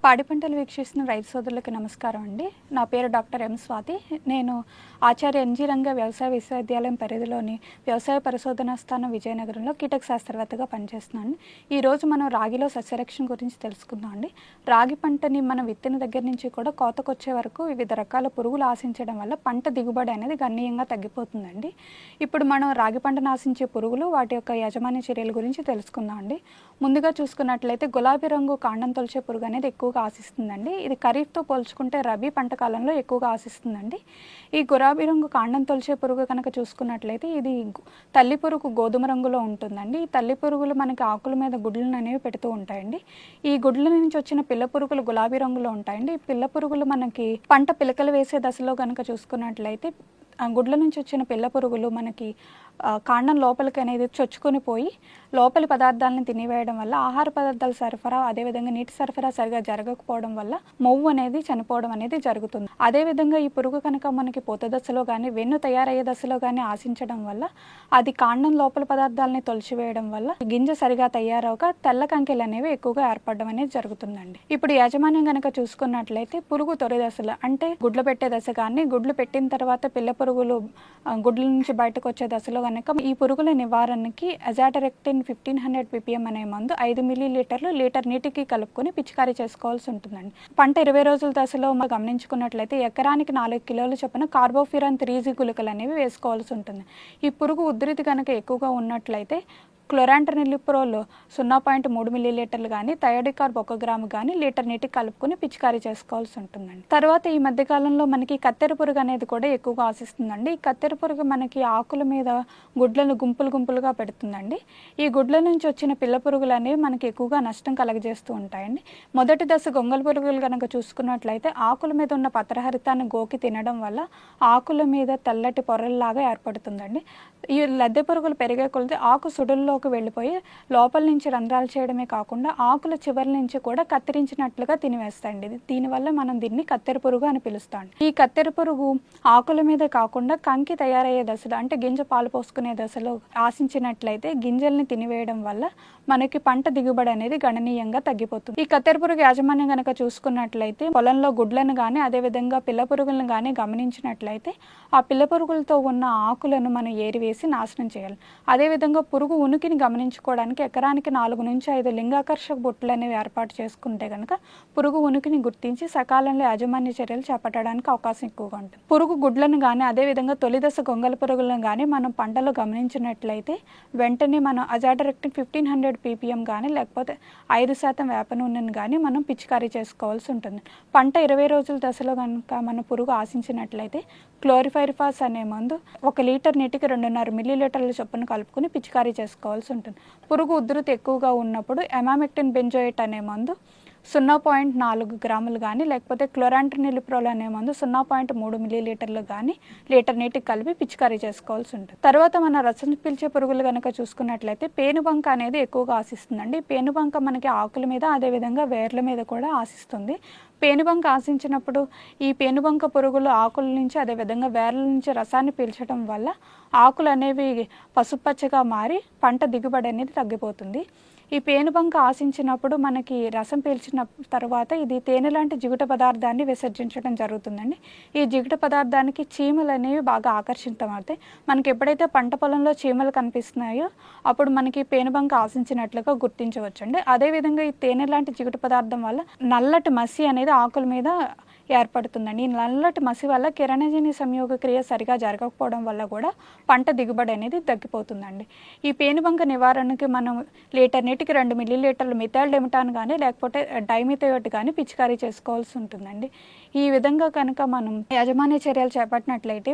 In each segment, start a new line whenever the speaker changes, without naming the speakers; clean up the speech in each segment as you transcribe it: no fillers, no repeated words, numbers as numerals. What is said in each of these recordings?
పాడి పంటలు వీక్షిస్తున్న రైతు సోదరులకు నమస్కారం అండి. నా పేరు డాక్టర్ ఎం స్వాతి. నేను ఆచార్య ఎన్జీ రంగ వ్యవసాయ విశ్వవిద్యాలయం పరిధిలోని వ్యవసాయ పరిశోధనా స్థానం విజయనగరంలో కీటక శాస్త్రవేత్తగా పనిచేస్తున్నాను. ఈరోజు మనం రాగిలో సస్యరక్షణ గురించి తెలుసుకుందాం అండి. రాగి పంటని మనం విత్తిన దగ్గర నుంచి కూడా కోతకొచ్చే వరకు వివిధ రకాల పురుగులు ఆశించడం వల్ల పంట దిగుబడి అనేది గణనీయంగా తగ్గిపోతుందండి. ఇప్పుడు మనం రాగి పంటను ఆశించే పురుగులు, వాటి యొక్క యాజమాన్య చర్యల గురించి తెలుసుకుందాం అండి. ముందుగా చూసుకున్నట్లయితే గులాబీ రంగు కాండం తొలిచే పురుగు అనేది ఎక్కువగా ఆశిస్తుందండి. ఇది ఖరీఫ్తో పోల్చుకుంటే రబీ పంట కాలంలో ఎక్కువగా ఆశిస్తుందండి. ఈ గులాబీ రంగు కాండం తొలిచే పురుగు కనుక చూసుకున్నట్లయితే ఇది తల్లి పురుగు గోధుమ రంగులో ఉంటుందండి. ఈ తల్లి పురుగులు మనకి ఆకుల మీద గుడ్లను అనేవి పెడుతూ ఉంటాయండి. ఈ గుడ్ల నుంచి వచ్చిన పిల్ల పురుగులు గులాబీ రంగులో ఉంటాయండి. ఈ పిల్ల పురుగులు మనకి పంట పిలకలు వేసే దశలో కనుక చూసుకున్నట్లయితే గుడ్ల నుంచి వచ్చిన పిల్ల పురుగులు మనకి కాండం లోపలికి అనేది చొచ్చుకొని పోయి లోపలి పదార్థాలను తినివేయడం వల్ల ఆహార పదార్థాల సరఫరా, అదేవిధంగా నీటి సరఫరా సరిగా జరగకపోవడం వల్ల మొవ్వు అనేది చనిపోవడం అనేది జరుగుతుంది. అదేవిధంగా ఈ పురుగు కనుక మనకి పూత దశలో కానీ వెన్ను తయారయ్యే దశలో కానీ ఆశించడం వల్ల అది కాండం లోపల పదార్థాలని తొలిచివేయడం వల్ల గింజ సరిగా తయారవక తెల్ల కంకెలు అనేవి ఎక్కువగా ఏర్పడడం అనేది జరుగుతుందండి. ఇప్పుడు యాజమాన్యం కనుక చూసుకున్నట్లయితే పురుగు తొలి దశలో అంటే గుడ్లు పెట్టే దశ కానీ గుడ్లు పెట్టిన తర్వాత పిల్ల పురుగులు గుడ్ల నుంచి బయటకు వచ్చే దశలో కనుక ఈ పురుగుల నివారణకి అజాటరెక్టిన్ 1500 ppm అనే మందు 5 ml లీటర్ నీటికి కలుపుకొని పిచికారీ చేసుకోవాల్సి ఉంటుందండి. పంట 20 రోజుల దశలో గమనించుకున్నట్లయితే ఎకరానికి 4 కిలోల చొప్పున కార్బోఫిరాన్ 3G గుళికలు అనేవి వేసుకోవాల్సి ఉంటుంది. ఈ పురుగు ఉధృతి కనుక ఎక్కువగా ఉన్నట్లయితే క్లోరాంట్రినిలిప్రోల్ 0.3 ml కానీ థయోడికార్బ్ 1 గ్రాము కానీ లీటర్ నీటికి కలుపుకొని పిచికారీ చేసుకోవాల్సి ఉంటుందండి. తర్వాత ఈ మధ్యకాలంలో మనకి కత్తెర పురుగు అనేది కూడా ఎక్కువగా ఆశిస్తుందండి. ఈ కత్తెర పురుగు మనకి ఆకుల మీద గుడ్లను గుంపులుగా పెడుతుందండి. ఈ గుడ్ల నుంచి వచ్చిన పిల్ల పురుగులు అనేవి మనకి ఎక్కువగా నష్టం కలగజేస్తూ ఉంటాయండి. మొదటి దశ గొంగళి పురుగులు కనుక చూసుకున్నట్లయితే ఆకుల మీద ఉన్న పత్రహరితాన్ని గోకి తినడం వల్ల ఆకుల మీద తెల్లటి పొరల్లాగా ఏర్పడుతుందండి. ఈ లద్దె పురుగులు పెరిగే కొలిది ఆకు సుడుల్లో వెళ్ళిపోయి లోపల నుంచి రంధ్రాలు చేయడమే కాకుండా ఆకుల చివరి నుంచి కూడా కత్తిరించినట్లుగా తినివేస్తాయండి. దీనివల్ల మనం దీన్ని కత్తెర పురుగు అని పిలుస్తాం. ఈ కత్తెర పురుగు ఆకుల మీద కాకుండా కంకి తయారయ్యే దశలో అంటే గింజ పాలు పోసుకునే దశలో ఆశించినట్లయితే గింజల్ని తినివేయడం వల్ల మనకి పంట దిగుబడి అనేది గణనీయంగా తగ్గిపోతుంది. ఈ కత్తెర పురుగు యాజమాన్యం కనుక చూసుకున్నట్లయితే పొలంలో గుడ్లను కానీ అదేవిధంగా పిల్ల పురుగులను కానీ గమనించినట్లయితే ఆ పిల్ల పురుగులతో ఉన్న ఆకులను మనం ఏరివేసి నాశనం చేయాలి. అదేవిధంగా పురుగు ఉనికిని గమనించుకోవడానికి ఎకరానికి 4 నుంచి 5 లింగాకర్షక బొట్లు అనేవి ఏర్పాటు చేసుకుంటే కనుక పురుగు ఉనికిని గుర్తించి సకాలంలో యాజమాన్య చర్యలు చేపట్టడానికి అవకాశం ఎక్కువగా ఉంటుంది. పురుగు గుడ్లను కానీ అదేవిధంగా తొలిదశ గొంగళి పురుగులను కానీ మనం పంటలో గమనించినట్లయితే వెంటనే మనం అజాటరెక్టిన్ 1500 ppm కానీ లేకపోతే 5% వేప నూనెను కానీ మనం పిచికారీ చేసుకోవాల్సి ఉంటుంది. పంట 20 రోజుల దశలో కనుక మన పురుగు ఆశించినట్లయితే క్లోరిఫైరిఫాస్ అనే మందు 1 లీటర్ నీటికి 2.5 ml చొప్పున కలుపుకొని పిచికారీ చేసుకోవాల్సి ఉంటుంది. పురుగు ఉధృతి ఎక్కువగా ఉన్నప్పుడు ఎమామెక్టిన్ బెంజోయేట్ అనే మందు 0.4 గ్రాములు కానీ లేకపోతే క్లోరాంట్రినిలిప్రోల్ అనే మందు 0.3 ml కానీ లీటర్ నీటికి కలిపి పిచికారీ చేసుకోవాల్సి ఉంటుంది. తర్వాత మన రసం పీల్చే పురుగులు కనుక చూసుకున్నట్లయితే పేనుబంక అనేది ఎక్కువగా ఆశిస్తుందండి. పేనుబంక మనకి ఆకుల మీద అదేవిధంగా వేర్ల మీద కూడా ఆశిస్తుంది. పేనుబంక ఆశించినప్పుడు ఈ పేనుబంక పురుగులు ఆకుల నుంచి అదేవిధంగా వేర్ల నుంచి రసాన్ని పీల్చడం వల్ల ఆకులు అనేవి పసుపచ్చగా మారి పంట దిగుబడి అనేది తగ్గిపోతుంది. ఈ పేనుబంక ఆశించినప్పుడు మనకి రసం పీల్చిన తర్వాత ఇది తేనె లాంటి జిగుట పదార్థాన్ని విసర్జించడం జరుగుతుందండి. ఈ జిగుట పదార్థానికి చీమలు అనేవి బాగా ఆకర్షితమవుతాయి. మనకి ఎప్పుడైతే పంట పొలంలో చీమలు కనిపిస్తున్నాయో అప్పుడు మనకి పేనుబంక ఆశించినట్లుగా గుర్తించవచ్చండి. అదేవిధంగా ఈ తేనె లాంటి జిగుట పదార్థం వల్ల నల్లటి మసి అనేది ఆకుల మీద ఏర్పడుతుందండి. ఈ నల్లటి మసి వల్ల కిరణజన్య సంయోగ క్రియ సరిగా జరగకపోవడం వల్ల కూడా పంట దిగుబడి అనేది తగ్గిపోతుందండి. ఈ పేనుబంక నివారణకి మనం లీటర్ నీటికి 2 ml మిథైల్ డెమటాన్ కానీ లేకపోతే డైమిథయోట్ కానీ పిచికారీ చేసుకోవాల్సి ఉంటుందండి. ఈ విధంగా కనుక మనం యాజమాన్య చర్యలు చేపట్టినట్లయితే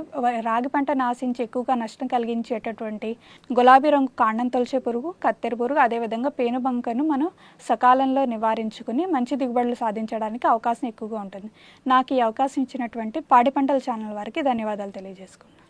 రాగి పంటను ఆశించి ఎక్కువగా నష్టం కలిగించేటటువంటి గులాబీ రంగు కాండం తొలిచే పురుగు, కత్తెర పురుగు అదేవిధంగా పేనుబంకను మనం సకాలంలో నివారించుకుని మంచి దిగుబడులు సాధించడానికి అవకాశం ఎక్కువగా ఉంటుంది. నాకు ఈ అవకాశం ఇచ్చినటువంటి పాడి పంటల ఛానల్ వారికి ధన్యవాదాలు తెలియజేసుకున్నాను.